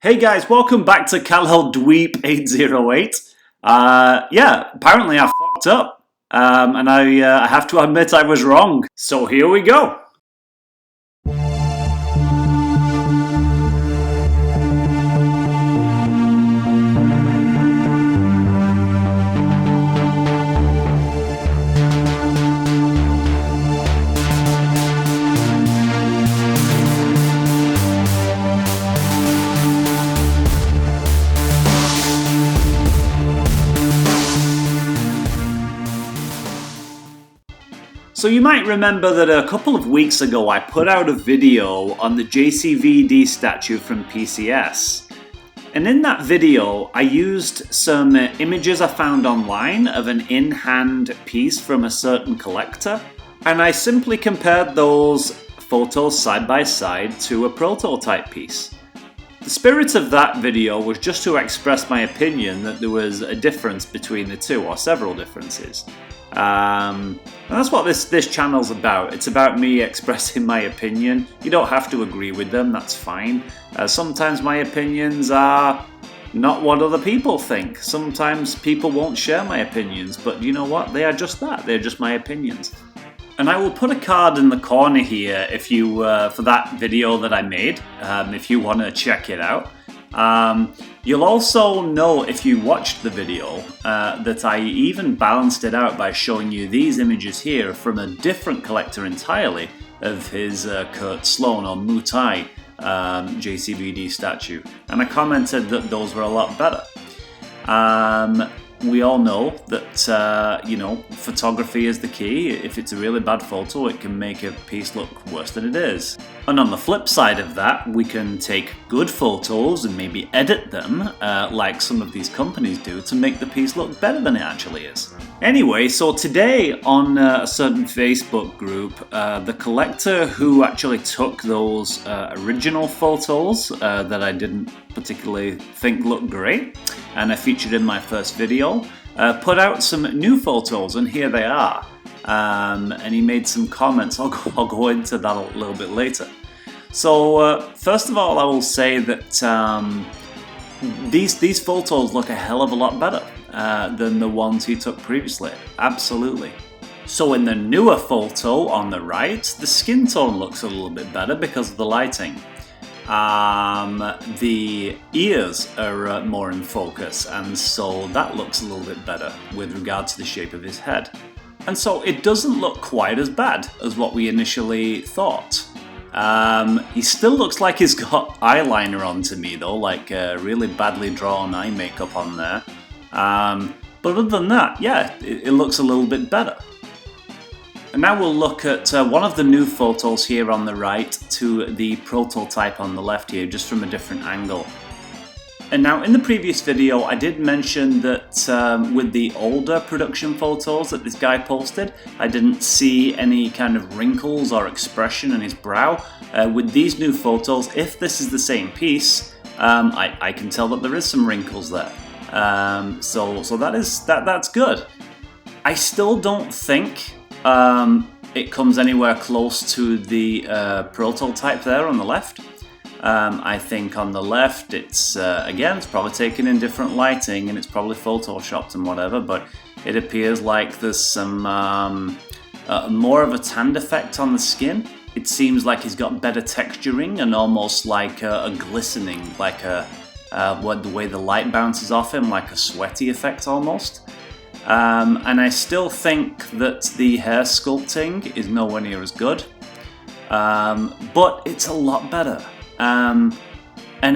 Hey guys, welcome back to DWEEP 808. Apparently I fucked up, and I have to admit I was wrong. So here we go. So you might remember that a couple of weeks ago I put out a video on the JCVD statue from PCS. And in that video I used some images I found online of an in-hand piece from a certain collector, and I simply compared those photos side by side to a prototype piece. The spirit of that video was just to express my opinion that there was a difference between the two, or several differences. And that's what this channel's about. It's about me expressing my opinion. You don't have to agree with them, that's fine. Sometimes my opinions are not what other people think. Sometimes people won't share my opinions, but you know what? They are just that. They're just my opinions. And I will put a card in the corner here if you for that video that I made, if you want to check it out. You'll also know if you watched the video that I even balanced it out by showing you these images here from a different collector entirely of his Kurt Sloan or Mutai JCVD statue, and I commented that those were a lot better. We all know that, photography is the key. If it's a really bad photo, it can make a piece look worse than it is. And on the flip side of that, we can take good photos and maybe edit them, like some of these companies do, to make the piece look better than it actually is. Anyway, so today on a certain Facebook group, the collector who actually took those original photos that I didn't particularly think looked great, and I featured in my first video, put out some new photos, and here they are. And he made some comments. I'll go into that a little bit later. So first of all, I will say that these photos look a hell of a lot better than the ones he took previously. Absolutely. So in the newer photo on the right, the skin tone looks a little bit better because of the lighting. The ears are more in focus, and so that looks a little bit better with regard to the shape of his head. And so it doesn't look quite as bad as what we initially thought. He still looks like he's got eyeliner on to me though, like really badly drawn eye makeup on there. But other than that, yeah, it looks a little bit better. And now we'll look at one of the new photos here on the right to the prototype on the left here, just from a different angle. And now in the previous video I did mention that with the older production photos that this guy posted, I didn't see any kind of wrinkles or expression in his brow. With these new photos, if this is the same piece, I can tell that there is some wrinkles there. So that's good. I still don't think it comes anywhere close to the prototype there on the left. I think on the left it's probably taken in different lighting and it's probably photoshopped and whatever, but it appears like there's some more of a tanned effect on the skin. It seems like he's got better texturing and almost like a glistening, like the way the light bounces off him, like a sweaty effect almost. And I still think that the hair sculpting is nowhere near as good, but it's a lot better. And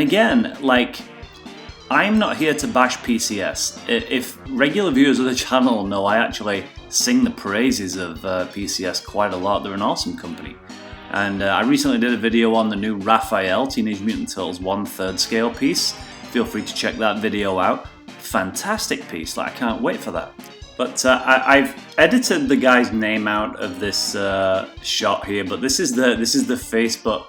again, like, I'm not here to bash PCS. If regular viewers of the channel know, I actually sing the praises of PCS quite a lot. They're an awesome company. And I recently did a video on the new Raphael Teenage Mutant Turtles 1/3 scale piece. Feel free to check that video out. Fantastic piece, like I can't wait for that. But I've edited the guy's name out of this shot here, but this is the Facebook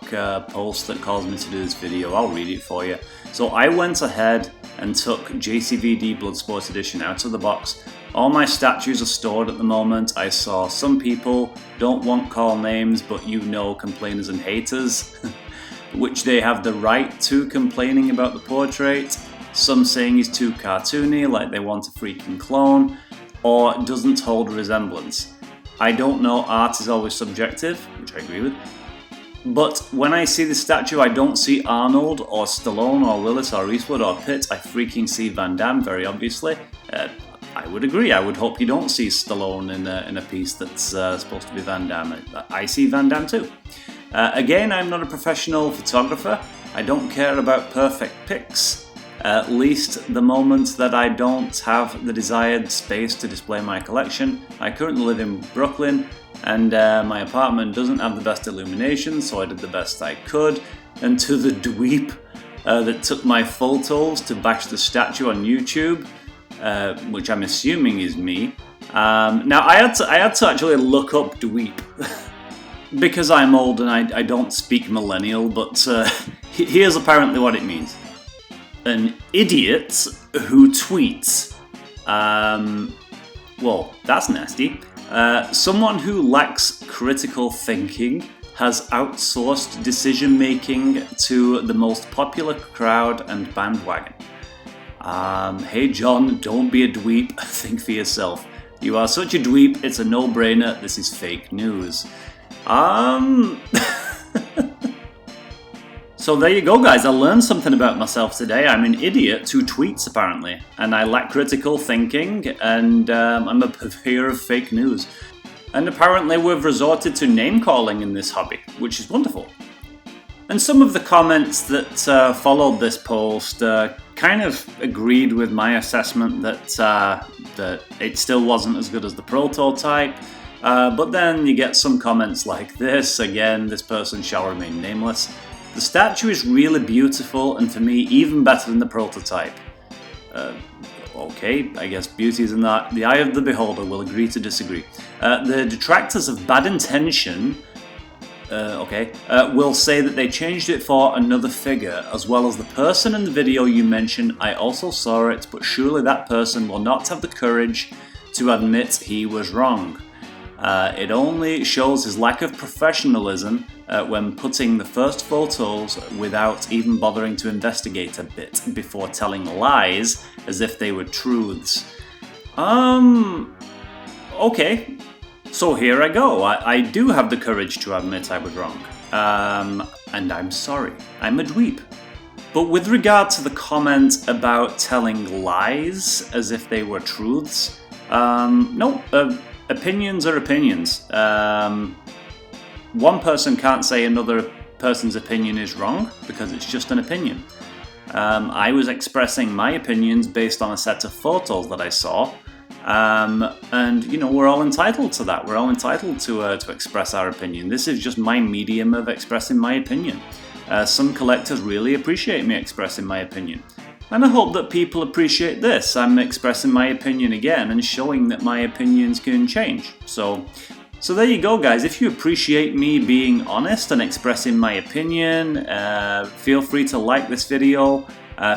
post that caused me to do this video. I'll read it for you. So I went ahead and took JCVD Bloodsport Edition out of the box. All my statues are stored at the moment. I saw some people don't want call names, but complainers and haters. which they have the right to, complaining about the portrait. Some saying he's too cartoony, like they want a freaking clone, or doesn't hold resemblance. I don't know, art is always subjective, which I agree with. But when I see the statue, I don't see Arnold or Stallone or Willis or Eastwood or Pitt. I freaking see Van Damme, very obviously. I would agree. I would hope you don't see Stallone in a piece that's supposed to be Van Damme. I see Van Damme too. Again, I'm not a professional photographer. I don't care about perfect pics. At least the moment that I don't have the desired space to display my collection. I currently live in Brooklyn, and my apartment doesn't have the best illumination, so I did the best I could. And to the dweep that took my photos to bash the statue on YouTube, which I'm assuming is me. Now I had to actually look up dweep because I'm old and I don't speak millennial, but here's apparently what it means. An idiot who tweets. Well, that's nasty. Someone who lacks critical thinking, has outsourced decision making to the most popular crowd and bandwagon. Hey John, don't be a dweep, think for yourself. You are such a dweep, it's a no-brainer, this is fake news. So there you go, guys. I learned something about myself today. I'm an idiot who tweets, apparently, and I lack critical thinking, and I'm a purveyor of fake news. And apparently we've resorted to name-calling in this hobby, which is wonderful. And some of the comments that followed this post kind of agreed with my assessment that it still wasn't as good as the prototype. But then you get some comments like this. Again, this person shall remain nameless. The statue is really beautiful and for me even better than the prototype. Okay, I guess beauty is in the eye of the beholder, will agree to disagree. The detractors of bad intention will say that they changed it for another figure, as well as the person in the video you mentioned. I also saw it, but surely that person will not have the courage to admit he was wrong. It only shows his lack of professionalism when putting the first photos without even bothering to investigate a bit before telling lies as if they were truths. Okay, so here I go. I do have the courage to admit I was wrong. And I'm sorry. I'm a dweep. But with regard to the comment about telling lies as if they were truths, no, opinions are opinions. One person can't say another person's opinion is wrong because it's just an opinion. I was expressing my opinions based on a set of photos that I saw, and you know, we're all entitled to that. We're all entitled to express our opinion. This is just my medium of expressing my opinion. Some collectors really appreciate me expressing my opinion. And I hope that people appreciate this. I'm expressing my opinion again and showing that my opinions can change. So there you go, guys. If you appreciate me being honest and expressing my opinion, feel free to like this video.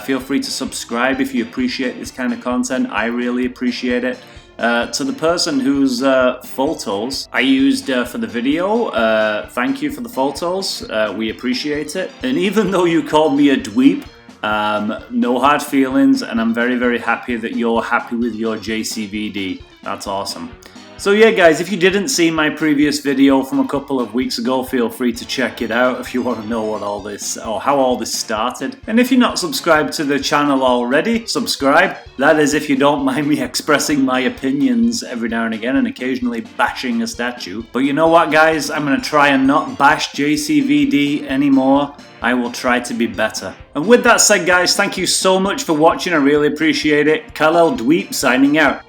Feel free to subscribe if you appreciate this kind of content. I really appreciate it. To the person whose photos I used for the video, thank you for the photos. We appreciate it. And even though you called me a dweep, no hard feelings, and I'm very, very happy that you're happy with your JCVD. That's awesome. So yeah, guys, if you didn't see my previous video from a couple of weeks ago, feel free to check it out if you want to know what all this, or how all this started. And if you're not subscribed to the channel already, subscribe. That is, if you don't mind me expressing my opinions every now and again and occasionally bashing a statue. But you know what, guys? I'm going to try and not bash JCVD anymore. I will try to be better. And with that said, guys, thank you so much for watching. I really appreciate it. Kal-El Dweep signing out.